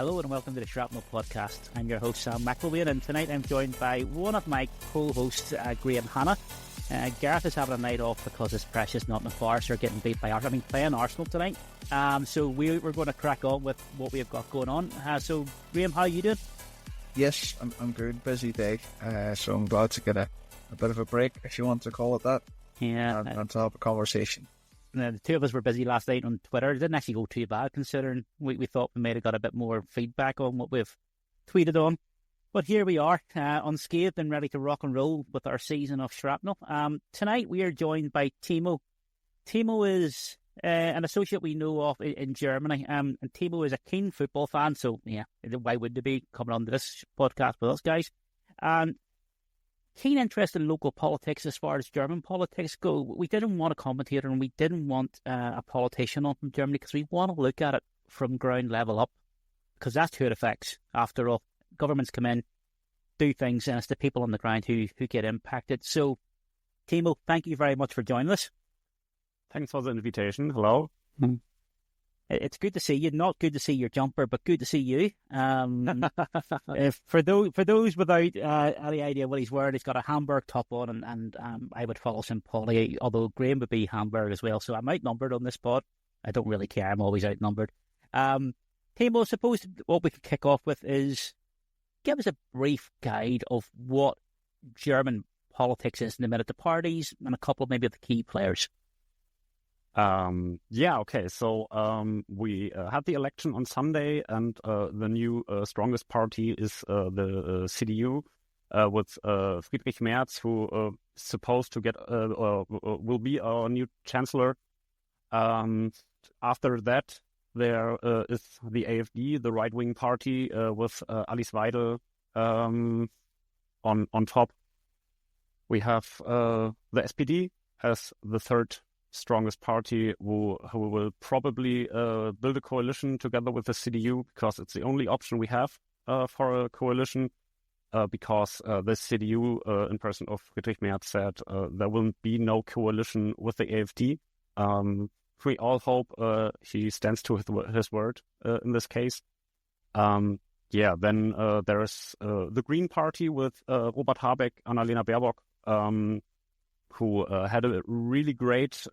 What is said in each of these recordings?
Hello and welcome to the Shrapnel Podcast. I'm your host, Sam McIlwaine, and tonight I'm joined by one of my co-hosts, Graeme Hanna. Gareth is having a night off because his precious Nottingham Forest are getting beat by Arsenal. Playing Arsenal tonight. So we're going to crack on with what we've got going on. So, Graeme, how are you doing? Yes, I'm good. Busy day. So I'm glad to get a bit of a break, if you want to call it that. Yeah. And to have a conversation. The two of us were busy last night on Twitter. It didn't actually go too bad, considering we thought we might have got a bit more feedback on what we've tweeted on. But here we are, unscathed and ready to rock and roll with our season of Shrapnel. Tonight we are joined by Timo. Timo is an associate we know of in Germany, and Timo is a keen football fan, so yeah, why wouldn't he be coming on to this podcast with us, guys? Keen interest in local politics as far as German politics go. We didn't want a commentator and we didn't want a politician on from Germany because we want to look at it from ground level up, because that's who it affects. After all, governments come in, do things, and it's the people on the ground who get impacted. So, Timo, thank you very much for joining us. Thanks for the invitation. Hello. It's good to see you. Not good to see your jumper, but good to see you. For those without any idea what he's wearing, he's got a Hamburg top on, and I would follow St. Pauli, although Graeme would be Hamburg as well. So I'm outnumbered on this pod. I don't really care. I'm always outnumbered. Timo, I suppose what we could kick off with is give us a brief guide of what German politics is in a minute, the parties, and a couple maybe of the key players. Okay. So we had the election on Sunday, and the new strongest party is the CDU with Friedrich Merz, who is supposed to get will be our new chancellor. After that, there is the AfD, the right-wing party, with Alice Weidel on top. We have the SPD as the third strongest party, who will probably build a coalition together with the CDU, because it's the only option we have for a coalition, because the CDU in person of Friedrich Merz said there will be no coalition with the AfD. We all hope he stands to his word in this case. Then there is the Green Party with Robert Habeck, Annalena Baerbock, who had a really great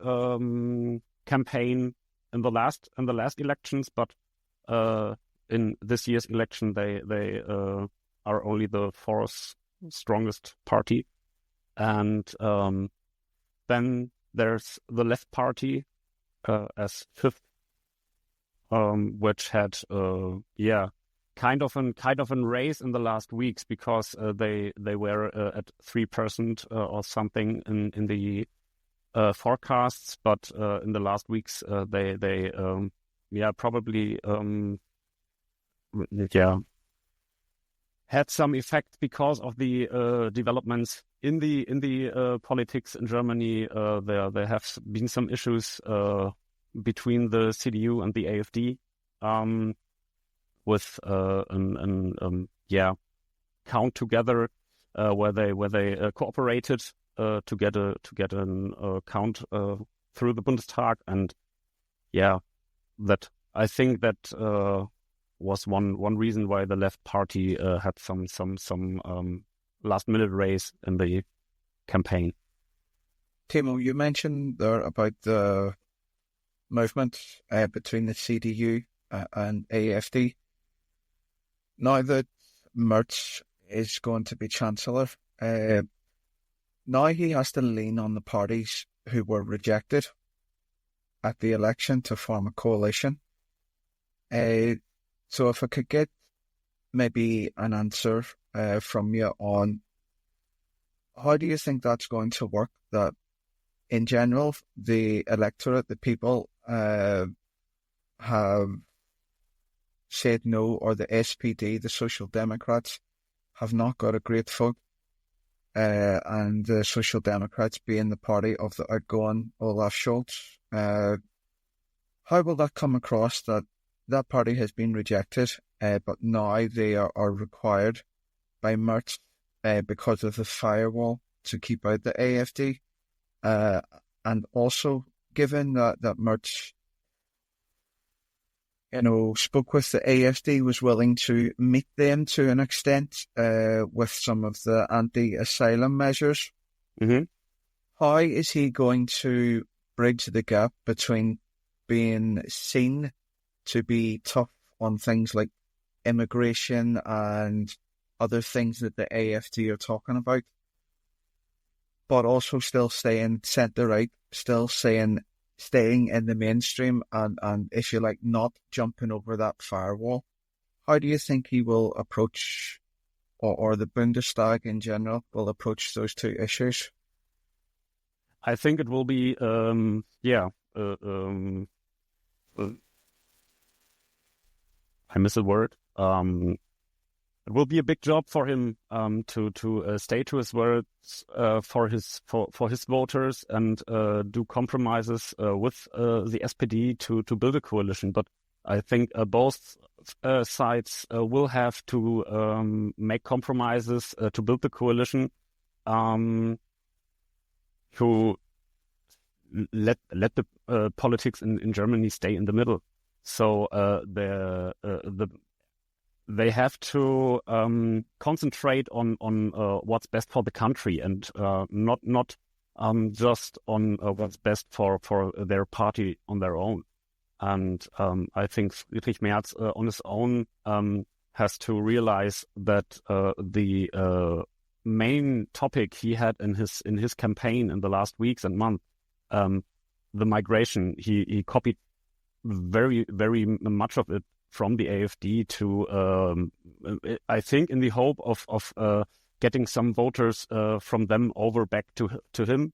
campaign in the last elections, but in this year's election they are only the fourth strongest party. And then there's the Left Party as fifth, which had kind of an race in the last weeks, because they were at 3% or something in the forecasts, but in the last weeks they probably had some effect because of the developments in the politics in Germany. There have been some issues between the CDU and the AfD. With count together where they cooperated to get a count through the Bundestag, and that I think that was one reason why the Left Party had some last minute race in the campaign. Timo, you mentioned there about the movement between the CDU and AfD. Now that Merz is going to be Chancellor, now he has to lean on the parties who were rejected at the election to form a coalition. So if I could get maybe an answer from you on how do you think that's going to work, that in general the electorate, the people have said no, or the SPD, the Social Democrats, have not got a great vote, and the Social Democrats being the party of the outgoing Olaf Scholz. How will that come across, that party has been rejected, but now they are required by Merz because of the firewall to keep out the AfD, and also given that Merz spoke with the AFD, was willing to meet them to an extent with some of the anti-asylum measures. Mm-hmm. How is he going to bridge the gap between being seen to be tough on things like immigration and other things that the AFD are talking about, but also still staying centre-right, still staying in the mainstream and, if you like, not jumping over that firewall? How do you think he will approach, or the Bundestag in general will approach those two issues? I think it will be, I miss a word. It will be a big job for him to stay to his words for his voters and do compromises with the SPD to build a coalition. But I think both sides will have to make compromises to build the coalition. To let the politics in Germany stay in the middle. So they have to concentrate on what's best for the country and not just on what's best for their party on their own. And I think Friedrich Merz on his own has to realize that the main topic he had in his campaign in the last weeks and months, the migration, he copied very, very much of it from the AfD to, I think, in the hope of getting some voters from them over back to him,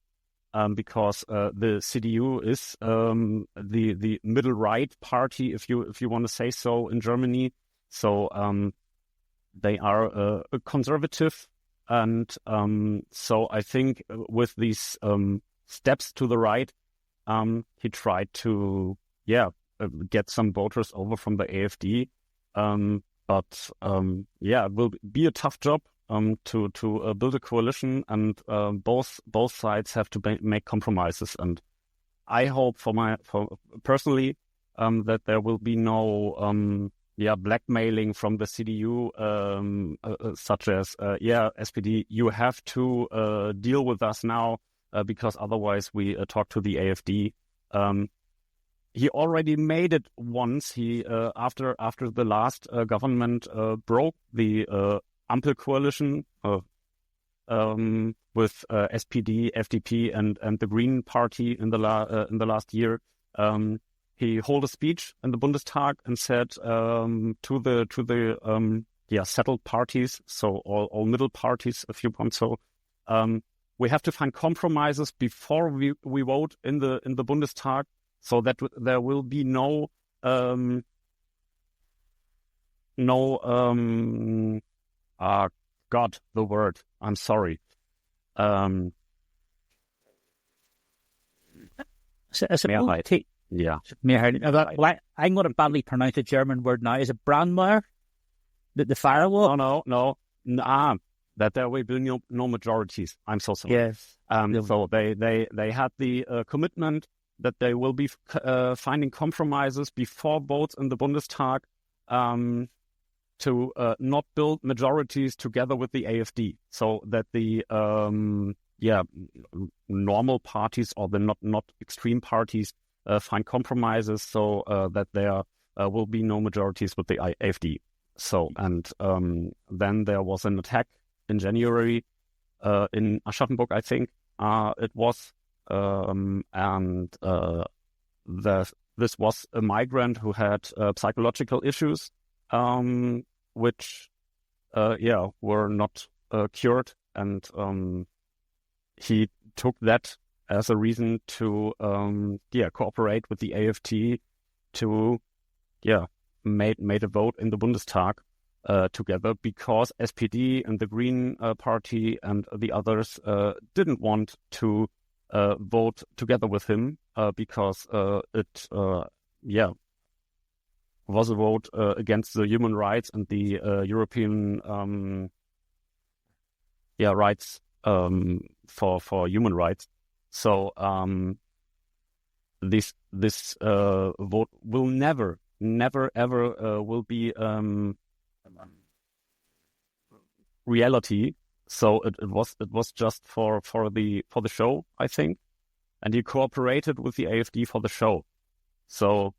because the CDU is the middle right party, if you want to say so, in Germany. So they are a conservative. And so I think with these steps to the right, he tried to, get some voters over from the AfD. But it will be a tough job to build a coalition, and both sides have to make compromises. And I hope for personally that there will be no blackmailing from the CDU, such as, SPD, you have to deal with us now because otherwise we talk to the AfD. He already made it once. He after the last government broke the Ampel coalition with SPD, FDP, and the Green Party in the last year. He held a speech in the Bundestag and said to the settled parties, so all middle parties, if you want so, we have to find compromises before we vote in the Bundestag, so that there will be no the word. I'm sorry. Yeah. I'm going to badly pronounce the German word now. Is it Brandmauer? The firewall? No. That there will be no majorities. I'm so sorry. Yes. So they had the commitment that they will be finding compromises before votes in the Bundestag to not build majorities together with the AfD, so that the normal parties or the not extreme parties find compromises, so that there will be no majorities with the AfD. So, and then there was an attack in January in Aschaffenburg, I think it was, and this was a migrant who had psychological issues, which were not cured, and he took that as a reason to cooperate with the AfD to made a vote in the Bundestag together, because SPD and the Green Party and the others didn't want to vote together with him because it was a vote against the human rights and the European rights for human rights. So this vote will never never ever will be reality. So it was just for the show, I think, and he cooperated with the AfD for the show. So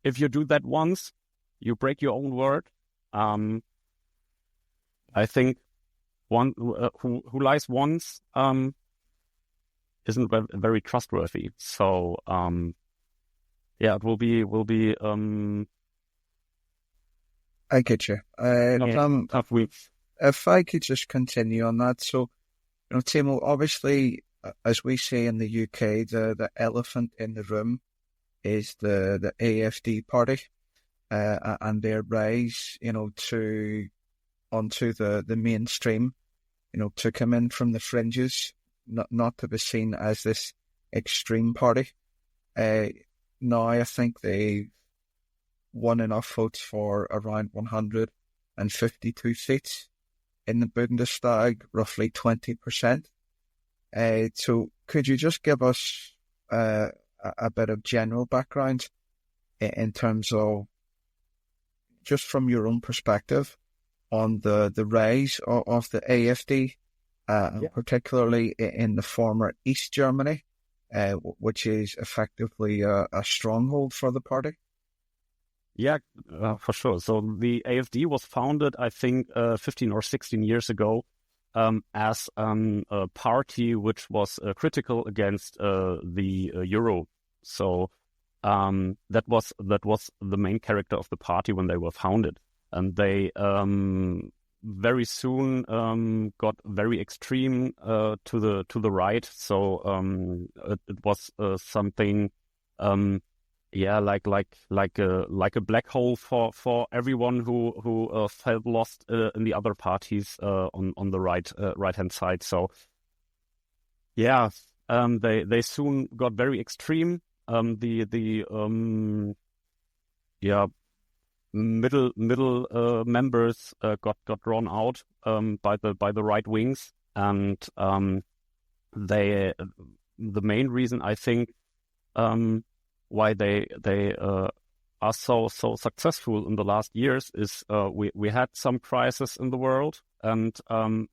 if you do that once, you break your own word. I think one who lies once isn't very trustworthy. So it will be I get you. Tough weeks. If I could just continue on that. So, Timo, obviously, as we say in the UK, the elephant in the room is the AfD party and their rise, onto the mainstream, to come in from the fringes, not to be seen as this extreme party. Now, I think they won enough votes for around 152 seats in the Bundestag, roughly 20%. So could you just give us a bit of general background in terms of, just from your own perspective, on the rise of the AfD, particularly in the former East Germany, which is effectively a stronghold for the party? Yeah, for sure. So the AfD was founded, I think, 15 or 16 years ago as a party which was critical against the euro. So that was the main character of the party when they were founded, and they very soon got very extreme to the right. So it was something. Like a black hole for everyone who felt lost in the other parties on the right hand side. So they soon got very extreme. Middle members got drawn out by the right wings, and the main reason, I think, why they are so successful in the last years is we had some crisis in the world, and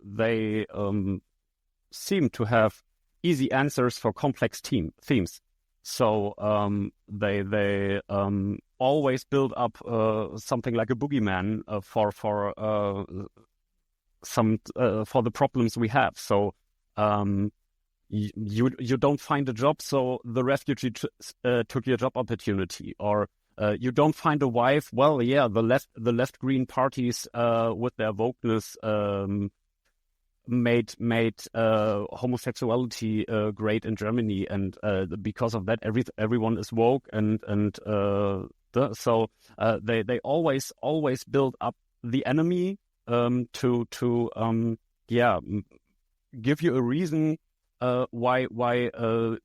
they seem to have easy answers for complex themes. So they always build up something like a boogeyman for the problems we have. So you don't find a job, so the refugee took your job opportunity, or you don't find a wife. Well, yeah, the left green parties with their wokeness made homosexuality great in Germany, and because of that, everyone is woke, so they always build up the enemy to give you a reason why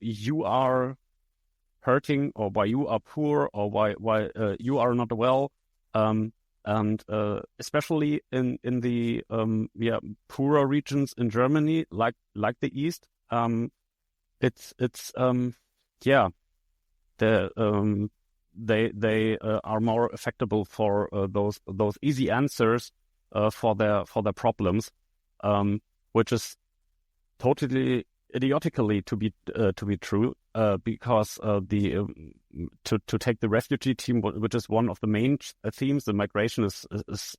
you are hurting, or why you are poor, or why you are not well, and especially in the poorer regions in Germany, like the East, they are more affectable for those easy answers for their problems, which is totally idiotically to be true, because to take the refugee theme, which is one of the main themes, the migration is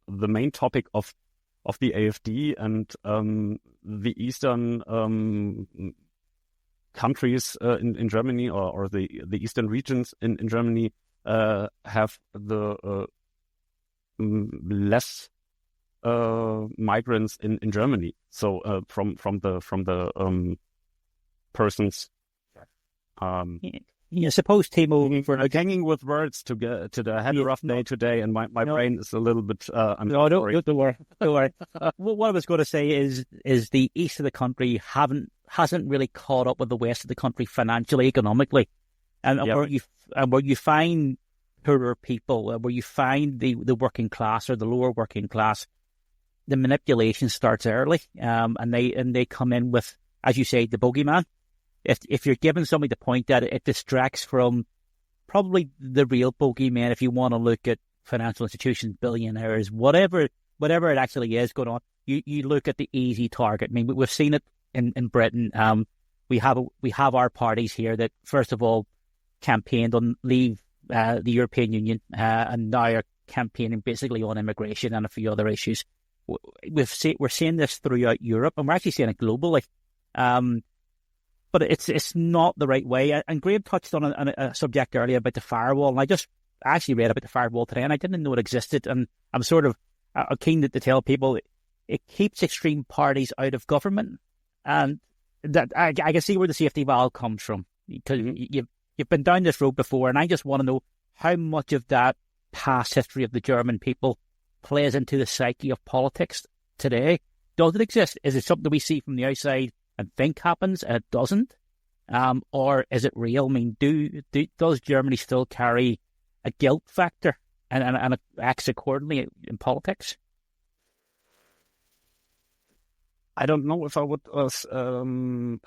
the main topic of the AfD, and the eastern countries in Germany, or the eastern regions in Germany have the less migrants in Germany. So from the persons. Suppose, Timo, we're hanging with words to get to the had a rough day today, and my brain is a little bit. Don't worry. What I was going to say is the east of the country hasn't really caught up with the west of the country financially, economically, and where you find poorer people, where you find the working class or the lower working class, the manipulation starts early, and they come in with, as you say, the bogeyman. If you're giving somebody the point that it distracts from probably the real bogeyman if you want to look at financial institutions, billionaires, whatever it actually is going on. You look at the easy target. I mean, we've seen it in Britain. We have our parties here that first of all campaigned on leave the European Union, and now are campaigning basically on immigration and a few other issues. We're seeing this throughout Europe, and we're actually seeing it globally. But it's not the right way. And Graeme touched on a subject earlier about the firewall, and I actually read about the firewall today, and I didn't know it existed. And I'm sort of keen to tell people it keeps extreme parties out of government, and that I can see where the safety valve comes from, because you've been down this road before, and I just want to know how much of that past history of the German people plays into the psyche of politics today. Does it exist? Is it something we see from the outside and think happens and it doesn't? Or is it real? I mean, does Germany still carry a guilt factor and it acts accordingly in politics? I don't know if I would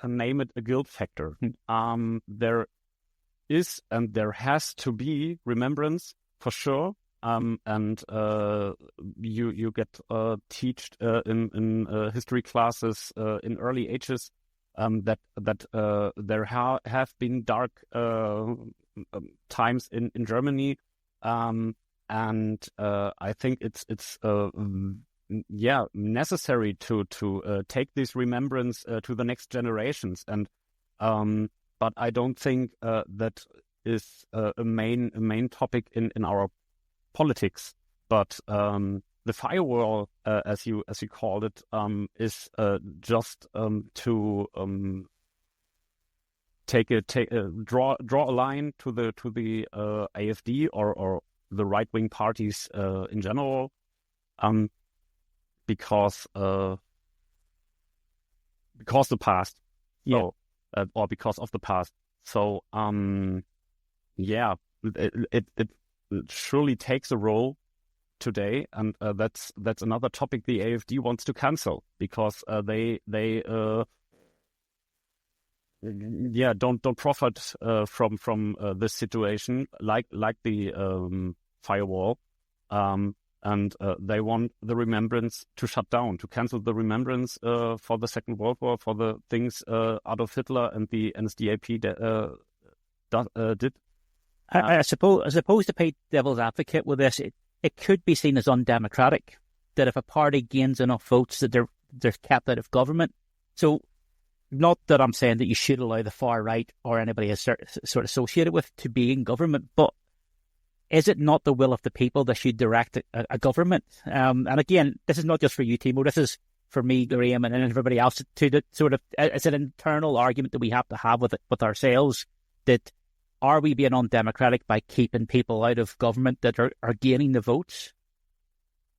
name it a guilt factor. There is and there has to be remembrance for sure. And you get taught in history classes in early ages that there have been dark times in Germany, and I think it's necessary to take this remembrance to the next generations, and but I don't think that is a main topic in our politics. But the firewall, as you called it, is just to draw a line to the AfD or the right wing parties in general, because the past, or because of the past. So it surely takes a role today, and that's another topic the AfD wants to cancel, because they don't profit from this situation like the firewall, and they want the remembrance to shut down, to cancel the remembrance for the Second World War, for the things Adolf Hitler and the NSDAP did. I suppose to play devil's advocate with this, it could be seen as undemocratic, that if a party gains enough votes that they're kept out of government. So, not that I'm saying that you should allow the far right or anybody sort of associated with to be in government, but is it not the will of the people that should direct a government? And again, this is not just for you, Timo. This is for me, Graeme, and everybody else. It's an internal argument that we have to have with ourselves, that are we being undemocratic by keeping people out of government that are gaining the votes?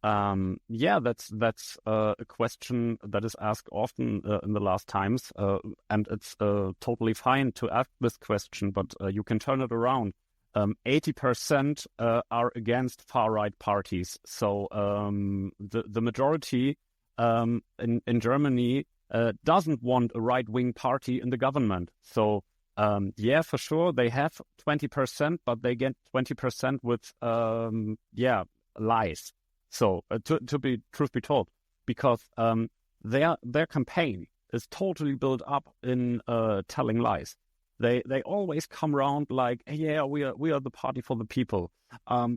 That's a question that is asked often in the last times, and it's totally fine to ask this question, but you can turn it around. 80% are against far-right parties, so the majority in Germany doesn't want a right-wing party in the government. So for sure, they have 20%, but they get 20% with lies. So to be truth be told, because their campaign is totally built up in telling lies. They always come around like, we are the party for the people.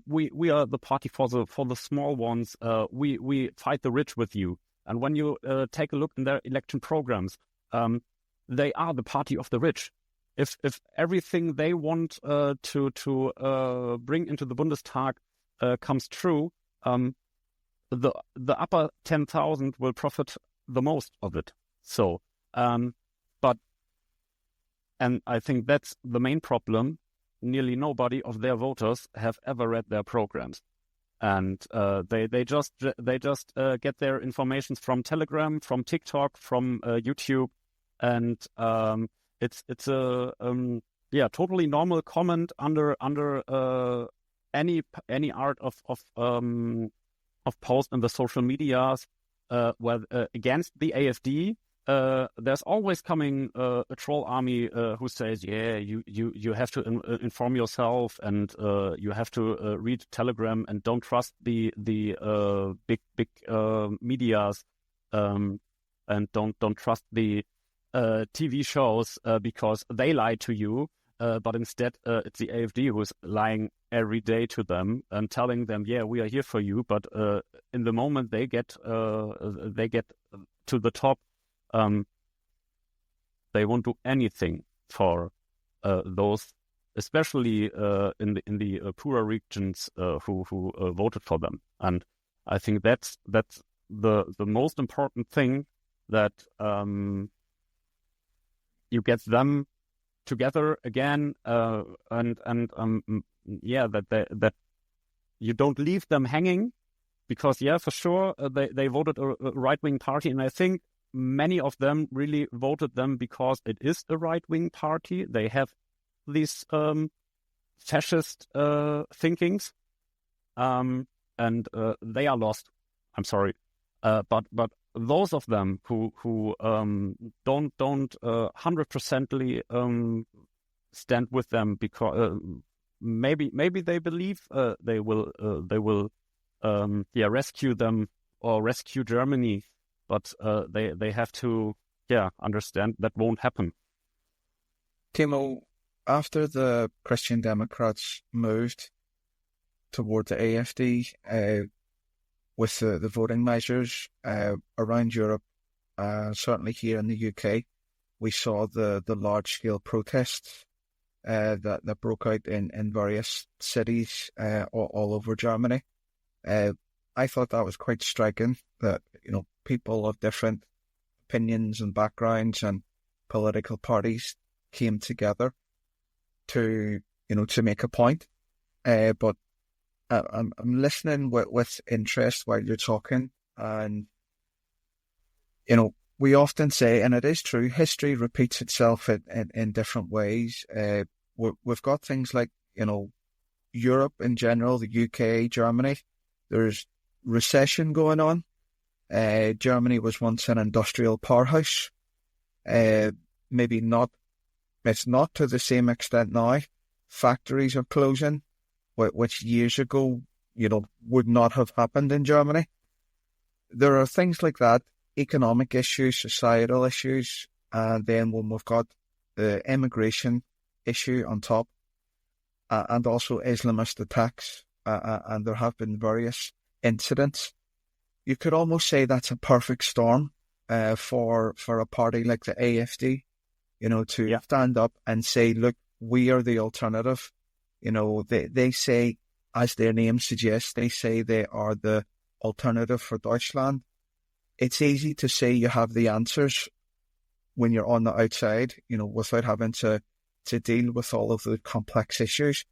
We are the party for the small ones. We fight the rich with you. And when you take a look in their election programs, they are the party of the rich. If everything they want to bring into the Bundestag comes true, the upper 10,000 will profit the most of it. So, and I think that's the main problem. Nearly nobody of their voters have ever read their programs, and they just get their information from Telegram, from TikTok, from YouTube, and it's a totally normal comment under any art of post in the social medias against the AfD, there's always coming a troll army who says, yeah, you have to inform yourself, and you have to read Telegram, and don't trust the big medias, and don't trust the TV shows because they lie to you. But instead, it's the AfD who is lying every day to them and telling them, yeah, we are here for you. But in the moment they get to the top, they won't do anything for those, especially in the poorer regions who voted for them. And I think that's the most important thing, that you get them together again, and that you don't leave them hanging, because for sure they voted a right-wing party, and I think many of them really voted them because it is a right-wing party. They have these fascist thinkings, and they are lost. I'm sorry, but those of them who don't 100% stand with them, because maybe they believe they will rescue them or rescue Germany, but they have to understand that won't happen. Timo, after the Christian Democrats moved toward the AfD, with the voting measures around Europe, certainly here in the UK, we saw the large-scale protests that broke out in various cities all over Germany. I thought that was quite striking, that people of different opinions and backgrounds and political parties came together to make a point. But I'm listening with interest while you're talking, and we often say, and it is true, history repeats itself in different ways. We've got things like Europe in general, the UK, Germany. There's recession going on. Germany was once an industrial powerhouse. Maybe not. It's not to the same extent now. Factories are closing, which years ago, would not have happened in Germany. There are things like that, economic issues, societal issues, and then when we've got the immigration issue on top, and also Islamist attacks, and there have been various incidents. You could almost say that's a perfect storm for a party like the AfD, to stand up and say, look, we are the alternative. They say, as their name suggests, they say they are the alternative for Deutschland. It's easy to say you have the answers when you're on the outside, without having to deal with all of the complex issues.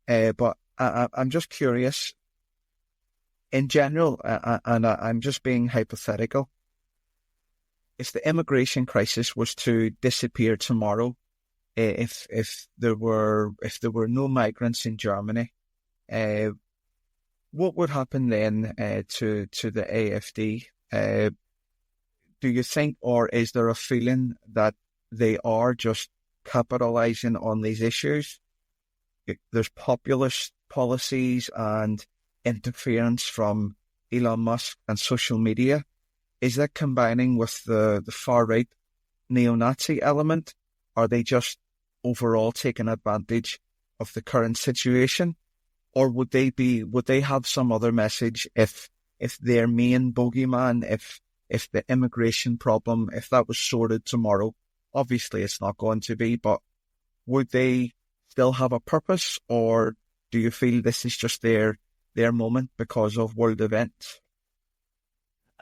But I'm just curious, in general, and I'm just being hypothetical, if the immigration crisis was to disappear tomorrow, if there were no migrants in Germany, what would happen then to the AfD? Do you think, or is there a feeling that they are just capitalizing on these issues? There's populist policies and interference from Elon Musk and social media. Is that combining with the far-right neo-Nazi element? Are they just overall taking advantage of the current situation? Or would they have some other message if their main bogeyman, if the immigration problem, if that was sorted tomorrow? Obviously it's not going to be, but would they still have a purpose, or do you feel this is just their moment because of world events?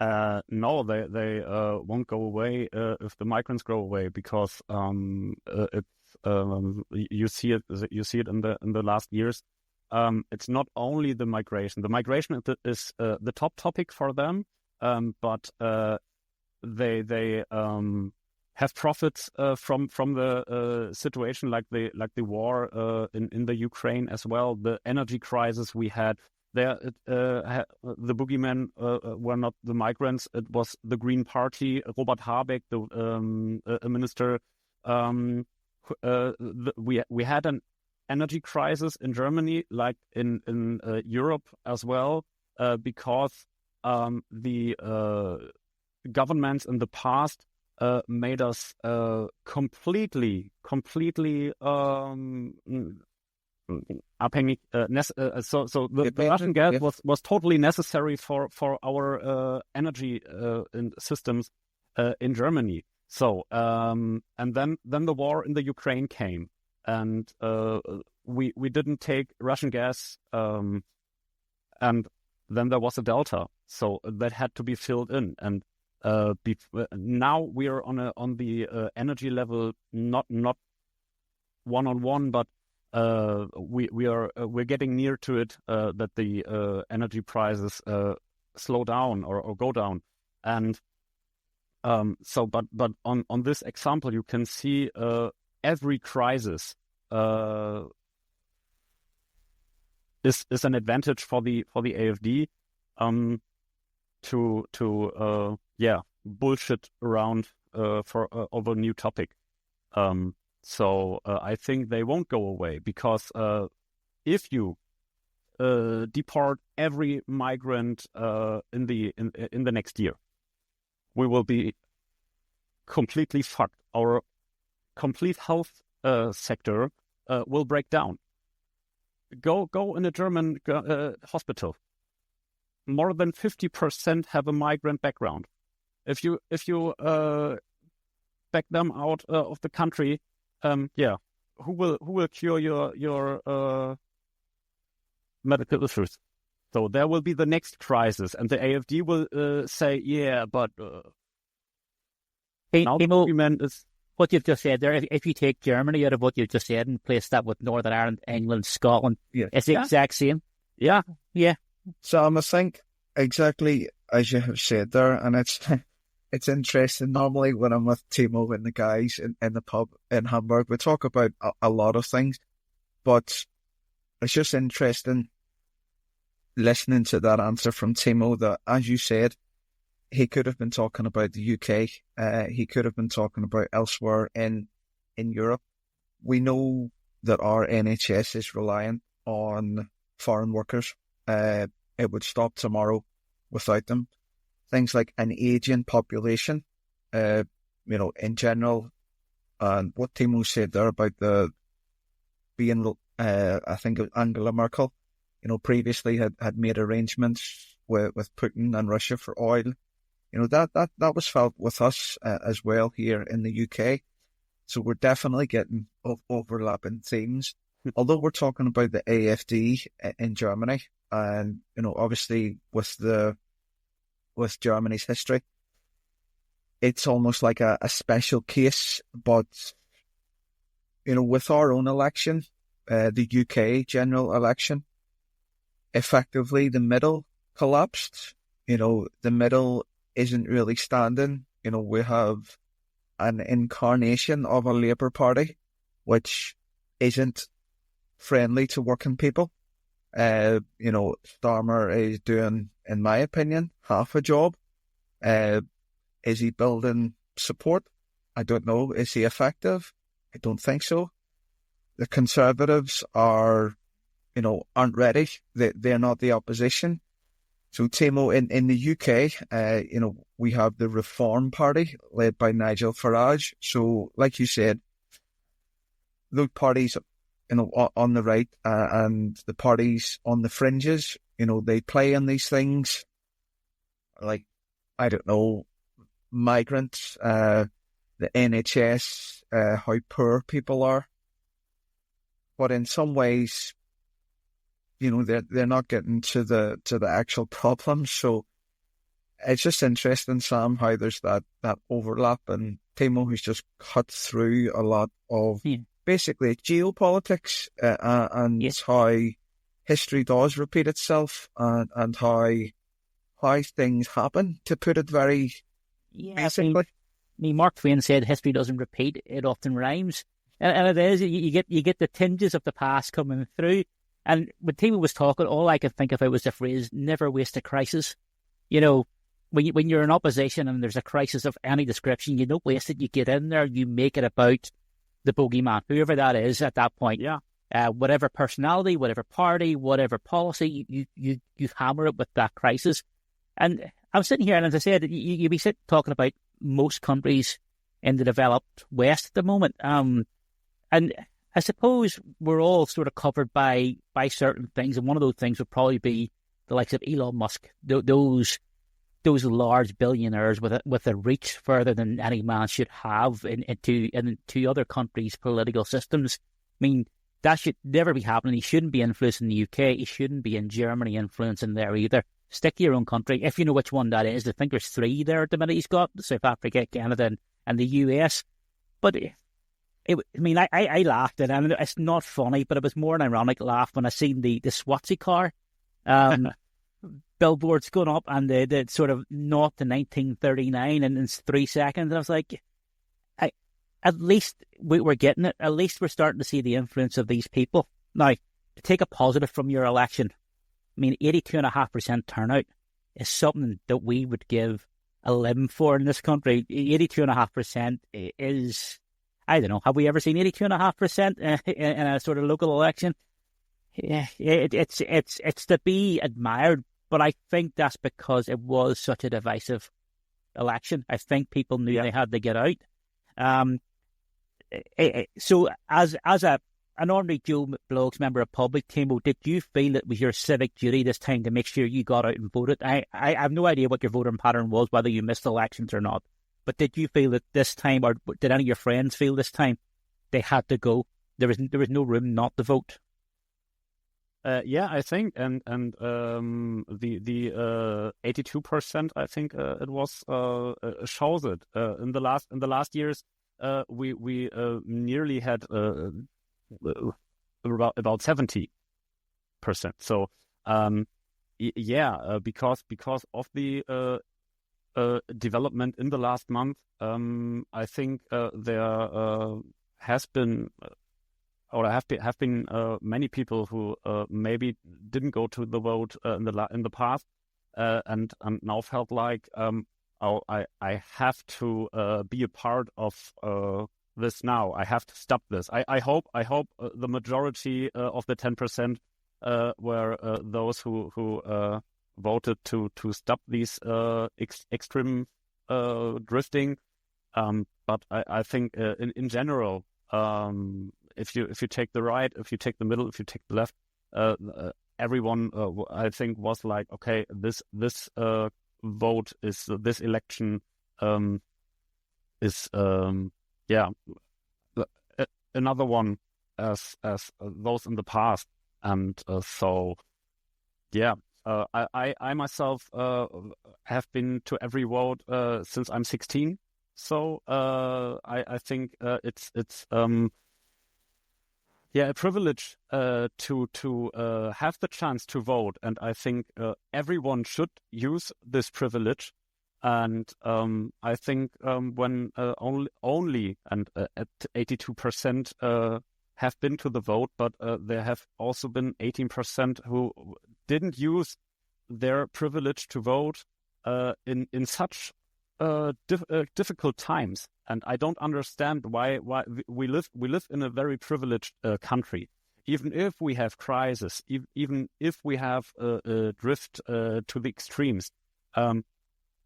No, they won't go away if the migrants go away, because you see it in the last years. It's not only the migration. The migration is the top topic for them, but they have profits from the situation, like the war in the Ukraine as well, the energy crisis we had, the boogeymen were not the migrants; it was the Green Party. Robert Habeck, the minister. We had an energy crisis in Germany, like in Europe as well, because the governments in the past made us completely abhängig. So the Russian gas was totally necessary for our energy systems in Germany. So and then the war in the Ukraine came, and we didn't take Russian gas, and then there was a delta, so that had to be filled in. And now we are on the energy level, not one-on-one, but we're getting near to it, that the energy prices slow down or go down. And but on this example, you can see every crisis is an advantage for the AfD to bullshit around over a new topic. So I think they won't go away, because if you deport every migrant in the next year, we will be completely fucked. Our complete health sector will break down. Go in a German hospital. More than 50% have a migrant background. If you back them out of the country, who will cure your medical issues? So there will be the next crisis, and the AfD will say, but now the argument is what you've just said there. If you take Germany out of what you've just said and place that with Northern Ireland, England, Scotland, it's the exact same. Yeah. Sam, I think exactly as you have said there, and it's interesting. Normally when I'm with Timo and the guys in the pub in Hamburg, we talk about a lot of things, but it's just interesting listening to that answer from Timo, that, as you said, he could have been talking about the UK. He could have been talking about elsewhere in Europe. We know that our NHS is reliant on foreign workers. It would stop tomorrow without them. Things like an ageing population, in general, and what Timo said there about I think it was Angela Merkel, previously had made arrangements with Putin and Russia for oil. That was felt with us as well here in the UK. So we're definitely getting overlapping themes. Although we're talking about the AfD in Germany, and obviously with Germany's history, it's almost like a special case. But with our own election, the UK general election, effectively the middle collapsed. The middle isn't really standing. We have an incarnation of a Labour Party which isn't friendly to working people. Starmer is doing, in my opinion, half a job. Is he building support? I don't know. Is he effective? I don't think so. The Conservatives aren't ready. They're not the opposition. So, Timo, in the UK, we have the Reform Party led by Nigel Farage. So, like you said, those parties, on the right and the parties on the fringes, they play in these things like, I don't know, migrants, the NHS, how poor people are. But in some ways, they're not getting to the actual problem. So it's just interesting, Sam, how there's that overlap, and Timo who's just cut through a lot of basically geopolitics and how history does repeat itself, and how things happen, to put it very basically. Mark Twain said history doesn't repeat, it often rhymes. And it is, you get the tinges of the past coming through. And when Timo was talking, all I could think of was the phrase, never waste a crisis. You know, when you're in opposition and there's a crisis of any description, you don't waste it. You get in there, you make it about the bogeyman, whoever that is at that point. Yeah. Whatever personality, whatever party, whatever policy, you hammer it with that crisis. And I'm sitting here, and as I said, you be talking about most countries in the developed West at the moment. And I suppose we're all sort of covered by certain things, and one of those things would probably be the likes of Elon Musk, those large billionaires with a reach further than any man should have into other countries' political systems. I mean, that should never be happening. He shouldn't be influencing the UK. He shouldn't be in Germany influencing there either. Stick to your own country. If you know which one that is, I think there's 3 there at the minute he's got, South Africa, Canada, and the US. But I laughed at it, and it's not funny, but it was more an ironic laugh when I seen the Swazi car billboards going up, and the sort of 0 to 1939 in 3 seconds. And I was like, at least we're getting it. At least we're starting to see the influence of these people. Now, to take a positive from your election, I mean, 82.5% turnout is something that we would give a limb for in this country. 82.5% is, I don't know, have we ever seen 82.5% in a sort of local election? Yeah, it's to be admired, but I think that's because it was such a divisive election. I think people knew they had to get out. So as an ordinary Joe Blogs member of public, Timo, did you feel it was your civic duty this time to make sure you got out and voted? I have no idea what your voting pattern was, whether you missed elections or not. But did you feel that this time, or did any of your friends feel this time they had to go? There was no room not to vote. Yeah, I think, and the 82%, I think it was shows it. In the last years, we nearly had about 70%. So because of the development in the last month, I think there has been. Or have been many people who maybe didn't go to the vote in the past, and now felt like I have to be a part of this now. I have to stop this. I hope the majority of the 10% were those who voted to stop these extreme drifting. But I think in general. If you take the right, if you take the middle, if you take the left, everyone I think was like, okay, this vote is this election is another one as those in the past, and I myself have been to every vote since I'm 16, so I think it's a privilege to have the chance to vote, and I think everyone should use this privilege. And I think when only at 82% have been to the vote, but there have also been 18% who didn't use their privilege to vote in such difficult times. And I don't understand why we live in a very privileged country. Even if we have crisis, even if we have a drift to the extremes,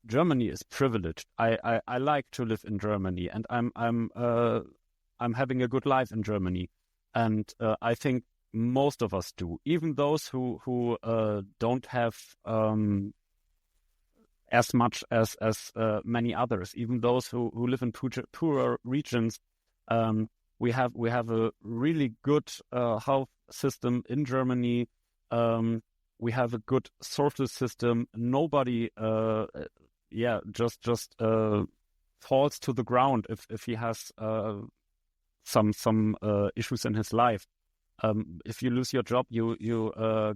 Germany is privileged. I like to live in Germany, and I'm having a good life in Germany, and I think most of us do. Even those who don't have as much as many others, even those who live in poorer regions, we have a really good health system in Germany. We have a good social system. Nobody, just falls to the ground if he has some issues in his life. If you lose your job, you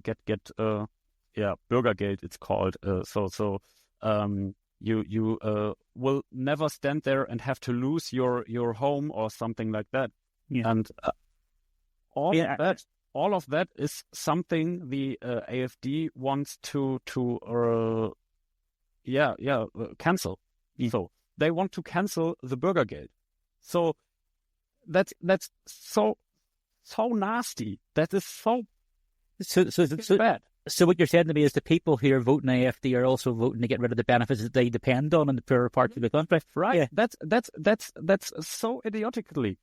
get Bürgergeld, it's called. You will never stand there and have to lose your home or something like that. Yeah. And all that all of that is something the AfD wants to cancel. So they want to cancel the Bürgergeld. So that's so nasty. That is so bad. So what you're saying to me is the people who are voting AfD are also voting to get rid of the benefits that they depend on in the poorer parts of the country, right? Yeah. That's so idiotically,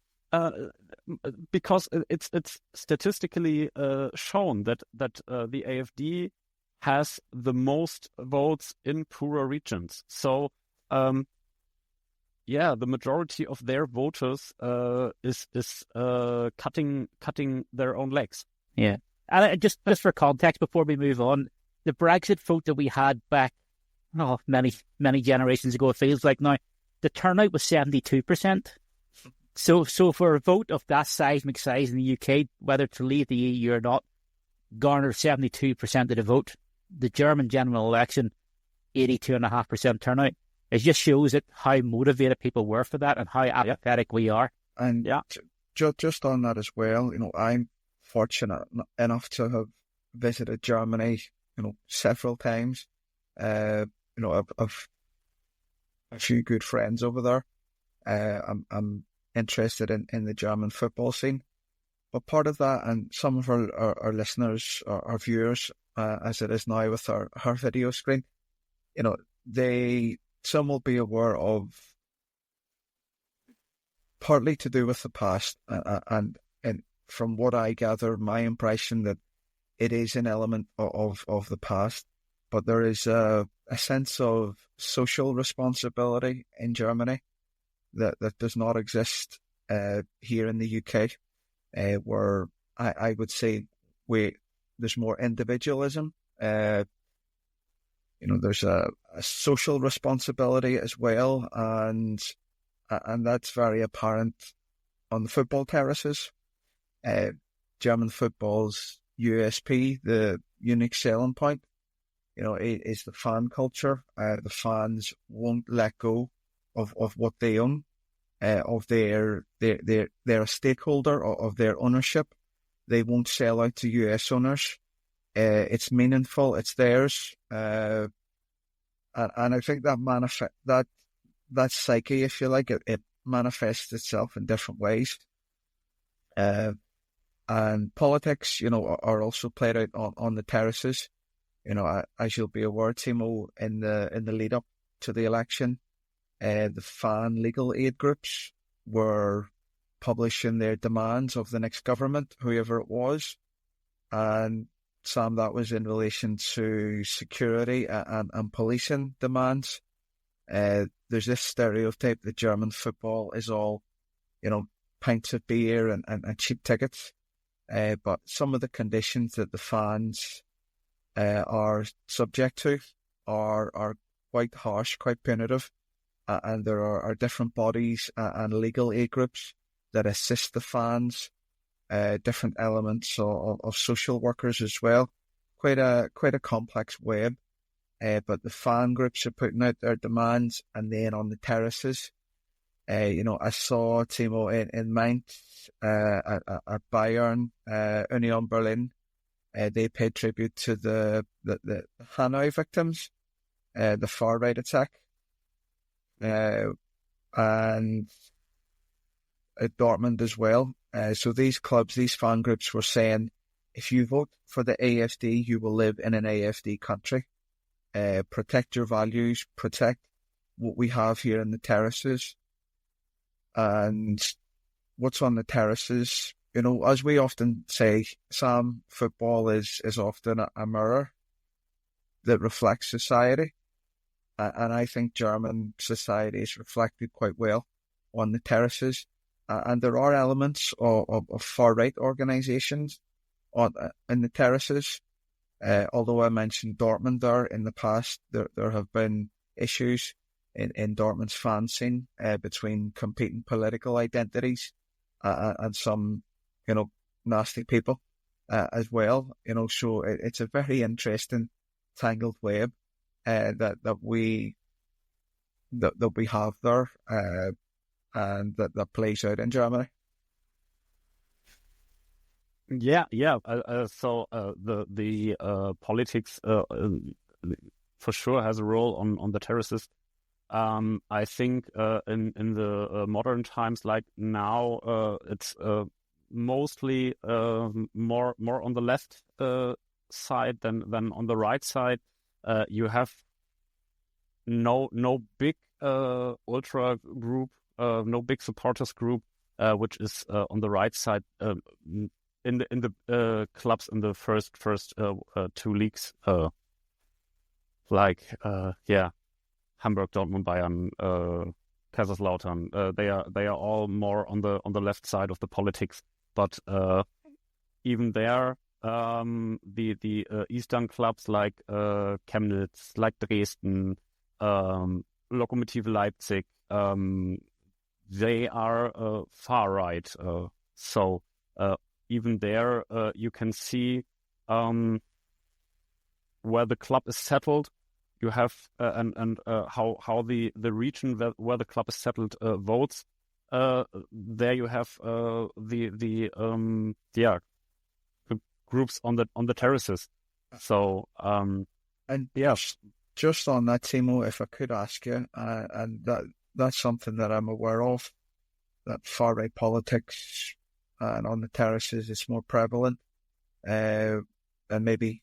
because it's statistically shown that the AfD has the most votes in poorer regions. So, the majority of their voters is cutting their own legs. Yeah. And just for context, before we move on, the Brexit vote that we had back many generations ago, it feels like now, the turnout was 72%. So for a vote of that seismic size in the UK, whether to leave the EU or not, garnered 72% of the vote. The German general election, 82.5% turnout. It just shows it how motivated people were for that and how apathetic we are. And just on that as well, I'm fortunate enough to have visited Germany, several times. I've a few good friends over there. I'm interested in the German football scene. But part of that, and some of our listeners, our viewers, as it is now with our video screen, some will be aware of, partly to do with the past, and from what I gather, my impression that it is an element of the past, but there is a sense of social responsibility in Germany that does not exist here in the UK, where I would say there's more individualism. There's a social responsibility as well, and that's very apparent on the football terraces. German football's USP, the unique selling point, is the fan culture. The fans won't let go of what they own, of they're a stakeholder of their ownership. They won't sell out to US owners. It's meaningful. It's theirs. And I think that psyche, if you like, it manifests itself in different ways. And politics, are also played out on the terraces. As you'll be aware, Timo, in the lead up to the election, the fan legal aid groups were publishing their demands of the next government, whoever it was. And Sam, that was in relation to security and policing demands. There's this stereotype that German football is all, pints of beer and cheap tickets. But some of the conditions that the fans are subject to are quite harsh, quite punitive. And there are different bodies and legal aid groups that assist the fans, different elements of social workers as well. Quite a complex web. But the fan groups are putting out their demands, and then on the terraces, I saw Timo in Mainz, at Bayern, Union Berlin. They paid tribute to the Hanoi victims, the far right attack, and at Dortmund as well. So these clubs, these fan groups were saying, if you vote for the AfD, you will live in an AfD country. Protect your values, protect what we have here in the terraces. And what's on the terraces, as we often say, Sam, football is often a mirror that reflects society. And I think German society is reflected quite well on the terraces. And there are elements of far-right organisations in the terraces. Although I mentioned Dortmund there in the past, there have been issues in Dortmund's fan scene between competing political identities and some, nasty people as well. So it's a very interesting tangled web that we have there, and that plays out in Germany. Yeah. So the politics for sure has a role on the terraces. I think in the modern times, like now, it's mostly more on the left side than on the right side. You have no big ultra group, no big supporters group, which is on the right side. In the clubs in the first two leagues, like Hamburg, Dortmund, Bayern, Kaiserslautern. They are all more on the left side of the politics. But even there, the eastern clubs like Chemnitz, like Dresden, Lokomotive Leipzig, they are far right. So even there, you can see where the club is settled. You have and how the region where the club is settled votes. There you have the groups on the terraces. So and yes, just on that, Timo, if I could ask you, and that's something that I'm aware of, that far right politics and on the terraces is more prevalent, and maybe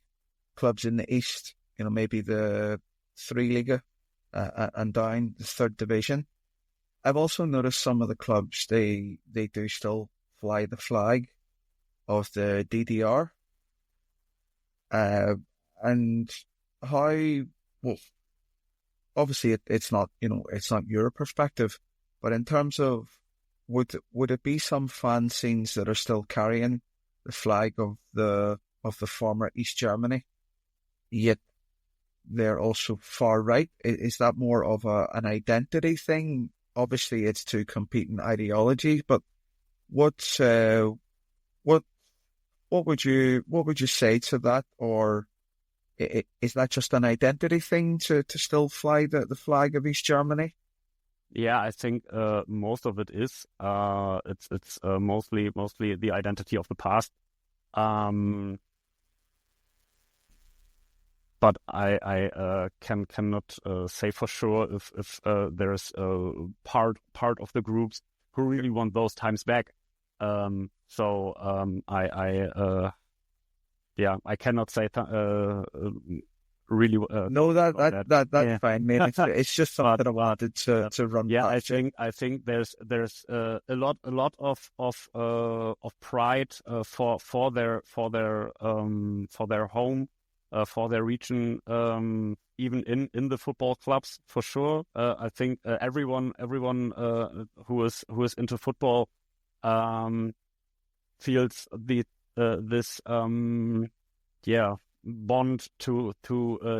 clubs in the east, maybe the 3 Liga and down the 3rd division. I've also noticed some of the clubs, they do still fly the flag of the DDR. And how, well, obviously it's not, it's not your perspective, but in terms of, would it be some fan scenes that are still carrying the flag of the former East Germany, yet they're also far right? Is that more of an identity thing? Obviously, it's two competing ideologies, but what would you say to that? Or is that just an identity thing to still fly the flag of East Germany? Yeah, I think most of it is. It's mostly the identity of the past. But I cannot say for sure if there is part of the groups who really want those times back. So I cannot say really. No, that's fine, mate. It's just something I wanted to run. Yeah, past I think there's a lot of pride for their home. For their region, even in the football clubs, for sure. I think everyone who is into football feels this bond to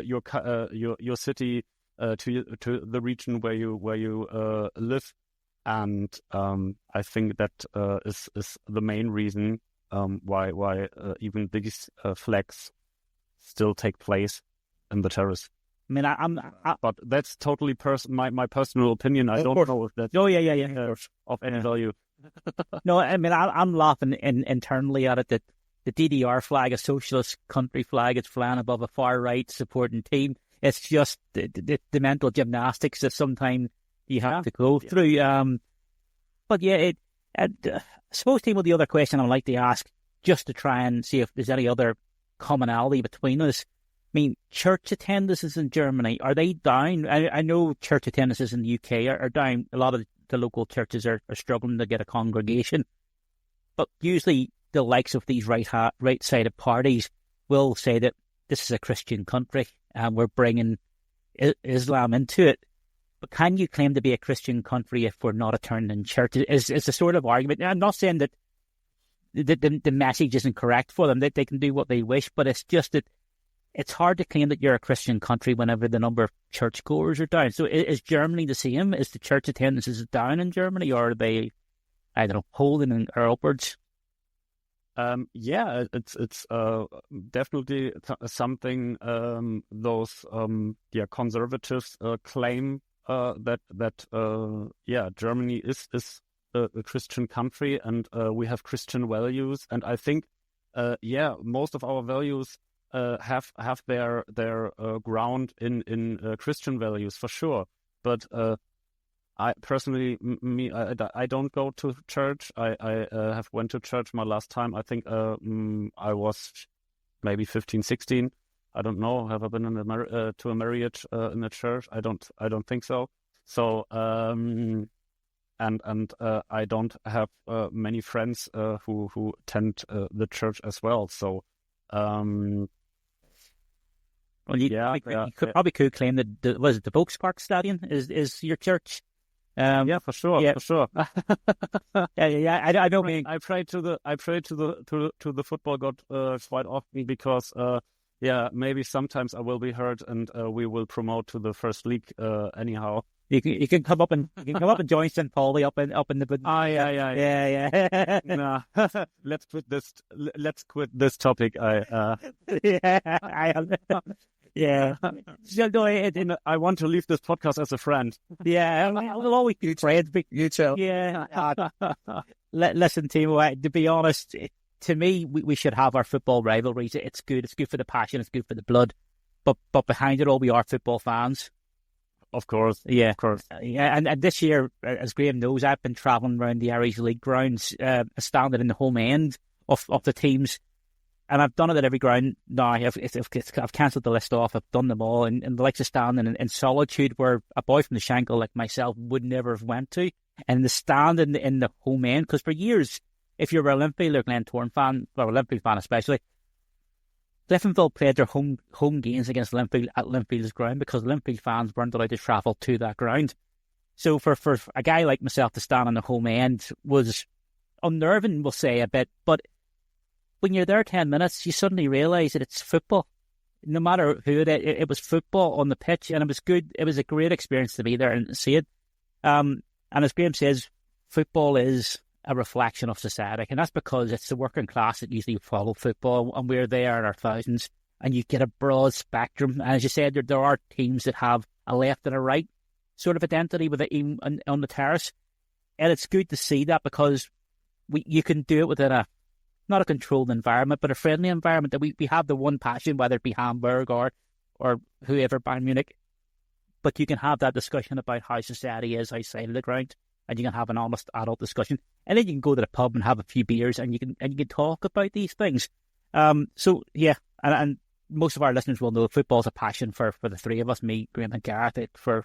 your city, to the region where you live, and I think that is the main reason why even these flags still take place in the terrace. I mean, but that's totally my personal opinion. I don't know if that's of any value. No, I mean, I'm laughing internally at it that the DDR flag, a socialist country flag, is flying above a far right supporting team. It's just the mental gymnastics that sometimes you have to go through. But yeah, I suppose, Timo, the other question I'd like to ask, just to try and see if there's any other commonality between us. I mean, church attendances in Germany, are they down? I know church attendances in the UK are down. A lot of the local churches are struggling to get a congregation. But usually the likes of these right-sided parties will say that this is a Christian country and we're bringing Islam into it. But can you claim to be a Christian country if we're not attending church? Is the sort of argument. I'm not saying that the message isn't correct for them, that they can do what they wish, but it's just that it's hard to claim that you're a Christian country whenever the number of churchgoers are down. So is Germany the same? Is the church attendances down in Germany, or are they, I don't know, holding or upwards? It's definitely something those conservatives claim that Germany is a Christian country, and we have Christian values. And I think most of our values have their ground in Christian values for sure. But I personally, I don't go to church. I have went to church my last time. I think I was maybe 15, 16. I don't know. Have I been to a marriage in a church? I don't think so. So and I don't have many friends who attend the church as well. So well, you probably could claim that the Volkspark Stadion is your church. Yeah, for sure, for sure. yeah. I know. I pray to the football god quite often because maybe sometimes I will be hurt and we will promote to the first league anyhow. You can come up and join St. Pauli up in the. Yeah. Nah. Let's quit this topic. Yeah. So, no, I want to leave this podcast as a friend. Yeah, we'll always be friends. You too. Yeah. Listen, Timo, to be honest, to me, we should have our football rivalries. It's good. It's good for the passion. It's good for the blood. But behind it all, we are football fans. Of course. Yeah. Of course. Yeah. And this year, as Graeme knows, I've been travelling around the Irish League grounds, standing in the home end of the teams. And I've done it at every ground now. I've cancelled the list off. I've done them all. And the likes of standing in solitude where a boy from the Shankill like myself would never have went to. And the stand in the home end. Because for years, if you're a Linfield or Glentoran fan, or a Linfield fan especially, Cliftonville played their home games against Linfield at Linfield's ground because Linfield fans weren't allowed to travel to that ground. So for a guy like myself to stand on the home end was unnerving, we'll say, a bit. But when you're there 10 minutes, you suddenly realise that it's football. No matter who it was football on the pitch, and it was good. It was a great experience to be there and see it. And as Graeme says, football is a reflection of society, and that's because it's the working class that usually follow football, and we're there in our thousands, and you get a broad spectrum. And as you said, there are teams that have a left and a right sort of identity with it on the terrace, and it's good to see that because you can do it within not a controlled environment, but a friendly environment, that we have the one passion, whether it be Hamburg or whoever, Bayern Munich. But you can have that discussion about how society is outside of the ground, and you can have an honest adult discussion. And then you can go to the pub and have a few beers, and you can talk about these things. So yeah, and most of our listeners will know football's a passion for the three of us, me, Graeme and Gareth, for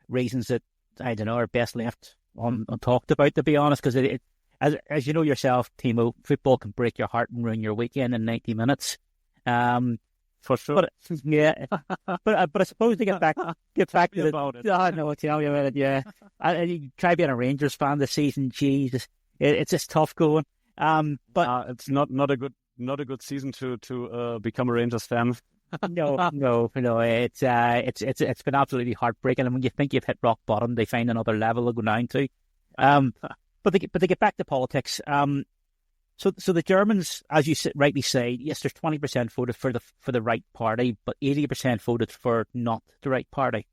reasons that, I don't know, are best left untalked about, to be honest, because as you know yourself, Timo, football can break your heart and ruin your weekend in 90 minutes. For sure. But yeah, but I suppose to get back to about it. Oh no, tell me about it. Yeah, you try being a Rangers fan this season. Jesus, it's just tough going. But it's not a good season to become a Rangers fan. No. It's been absolutely heartbreaking. And when you think you've hit rock bottom, they find another level to go down to. But they get back to politics. So the Germans, as you rightly say, yes, there's 20% voted for the right party, but 80% voted for not the right party.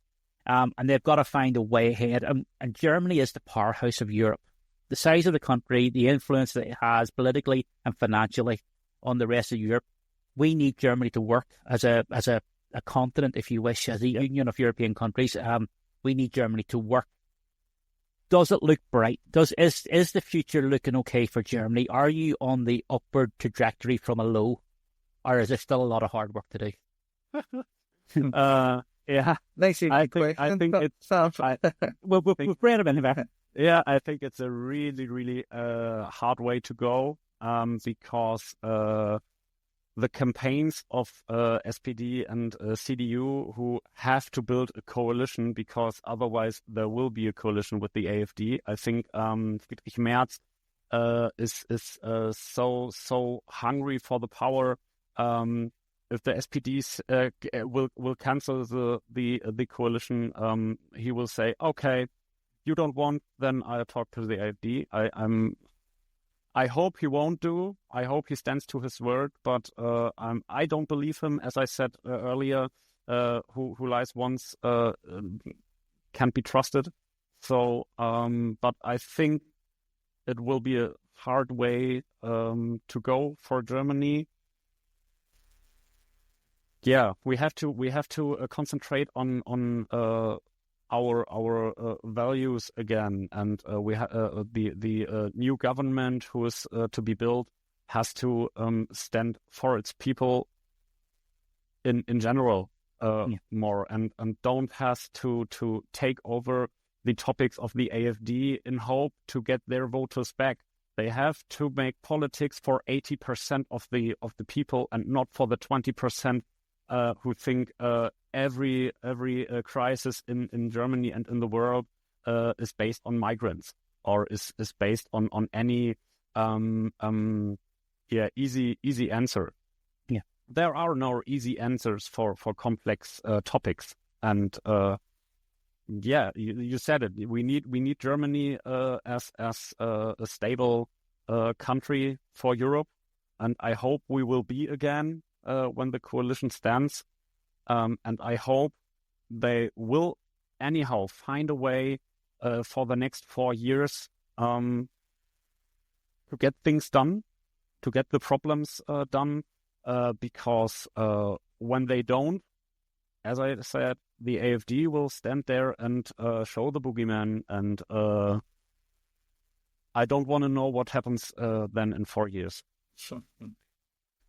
And they've got to find a way ahead. And Germany is the powerhouse of Europe. The size of the country, the influence that it has politically and financially on the rest of Europe. We need Germany to work as a continent, if you wish, as a union of European countries. We need Germany to work. Does it look bright? Is the future looking okay for Germany? Are you on the upward trajectory from a low, or is there still a lot of hard work to do? Yeah, I think it's we've read about it. Yeah, I think it's a really, really hard way to go because the campaigns of SPD and CDU, who have to build a coalition because otherwise there will be a coalition with the AfD. I think Friedrich Merz is so hungry for the power. If the SPDs will cancel the coalition, he will say, "Okay, you don't want, then I'll talk to the AfD." I hope he won't do. I hope he stands to his word, but I don't believe him. As I said earlier, who lies once can't be trusted. So, but I think it will be hard way to go for Germany. Yeah, we have to concentrate on our values again, and we the new government who is to be built has to stand for its people in general more, and don't has to take over the topics of the AfD in hope to get their voters back. They have to make politics for 80% of the people, and not for the 20% who think every crisis in Germany and in the world is based on migrants, or is based on any easy answer. Yeah, there are no easy answers for complex topics, and you said it. We need Germany as a stable country for Europe, and I hope we will be again when the coalition stands. And I hope they will anyhow find a way for the next 4 years to get things done, to get the problems done, because when they don't, as I said, the AfD will stand there and show the boogeyman, and I don't want to know what happens then in 4 years. So,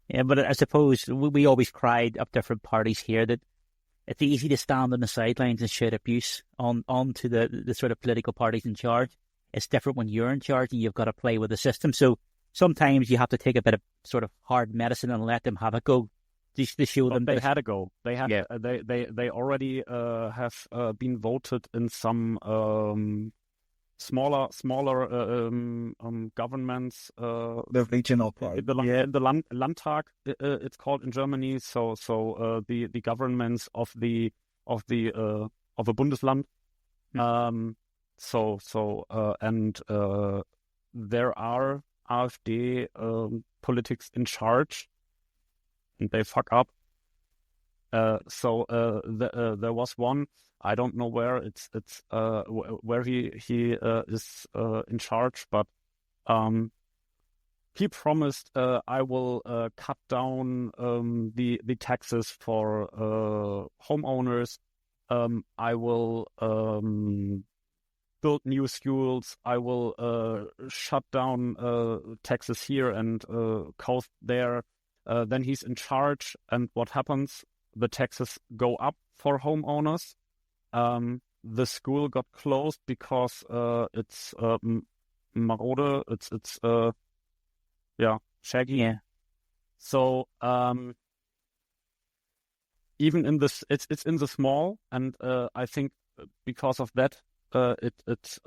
yeah, but I suppose we always cried up different parties here that it's easy to stand on the sidelines and shout abuse onto the sort of political parties in charge. It's different when you're in charge and you've got to play with the system. So sometimes you have to take a bit of sort of hard medicine and let them have a go to show them. They had a go. They had. Yeah. They already have been voted in some smaller governments. The regional part. The Landtag, it's called in Germany. So the governments of a Bundesland. And there are AfD politics in charge, and they fuck up. There was one. I don't know where it's where he is in charge, but he promised I will cut down the taxes for homeowners. I will build new schools. I will shut down taxes here and cost there. Then he's in charge, and what happens? The taxes go up for homeowners. The school got closed because it's marode. It's shaggy. Yeah. So even in this, it's in the small, and I think because of that, it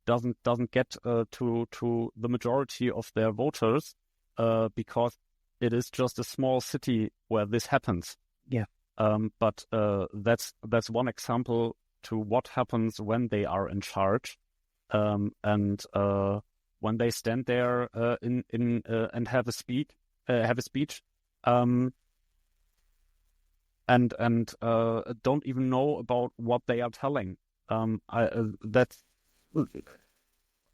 doesn't get to the majority of their voters, because it is just a small city where this happens. Yeah. But that's one example to what happens when they are in charge, and when they stand there and have a speech, and don't even know about what they are telling.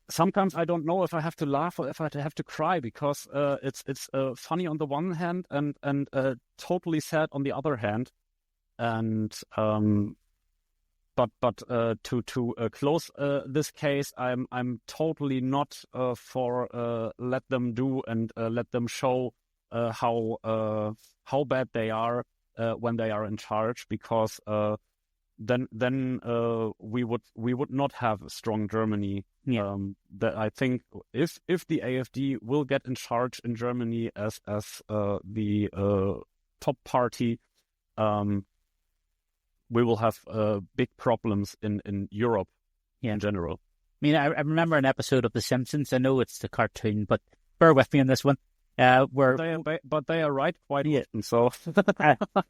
Sometimes I don't know if I have to laugh or if I have to cry, because it's funny on the one hand and totally sad on the other hand. And but to close this case, I'm totally not for let them do and let them show how bad they are when they are in charge, because then we would not have a strong Germany. Yeah. That I think if the AfD will get in charge in Germany as the top party, we will have big problems in Europe in general. I mean, I remember an episode of The Simpsons. I know it's the cartoon, but bear with me on this one. Where they are right quite often. So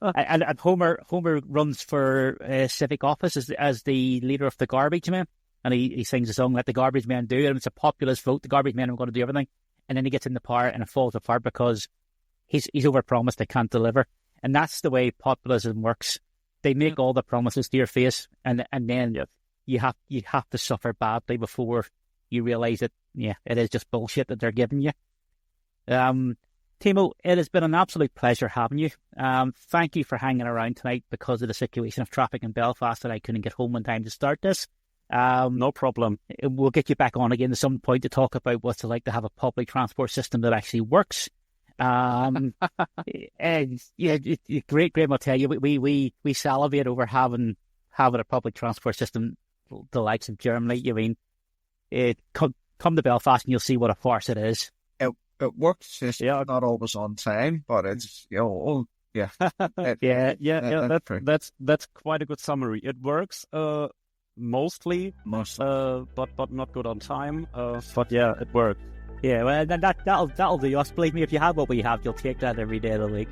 and Homer runs for civic office as the leader of the garbage men, and he sings a song, "Let the garbage men do it." And it's a populist vote. The garbage men are going to do everything, and then he gets in the power and it falls apart because he's overpromised, they can't deliver, and that's the way populism works. They make all the promises to your face, and then you have to suffer badly before you realise that, it is just bullshit that they're giving you. Timo, it has been an absolute pleasure having you. Thank you for hanging around tonight because of the situation of traffic in Belfast that I couldn't get home in time to start this. No problem. We'll get you back on again at some point to talk about what's it like to have a public transport system that actually works. And great, Graeme, I'll tell you, we salivate over having a public transport system the likes of Germany. You mean, come to Belfast and you'll see what a farce it is. It works. It's not always on time, but it's That's quite a good summary. It works mostly, but not good on time. But yeah, it works. Yeah, well, that'll do us. Believe me, if you have what we have, you'll take that every day of the week.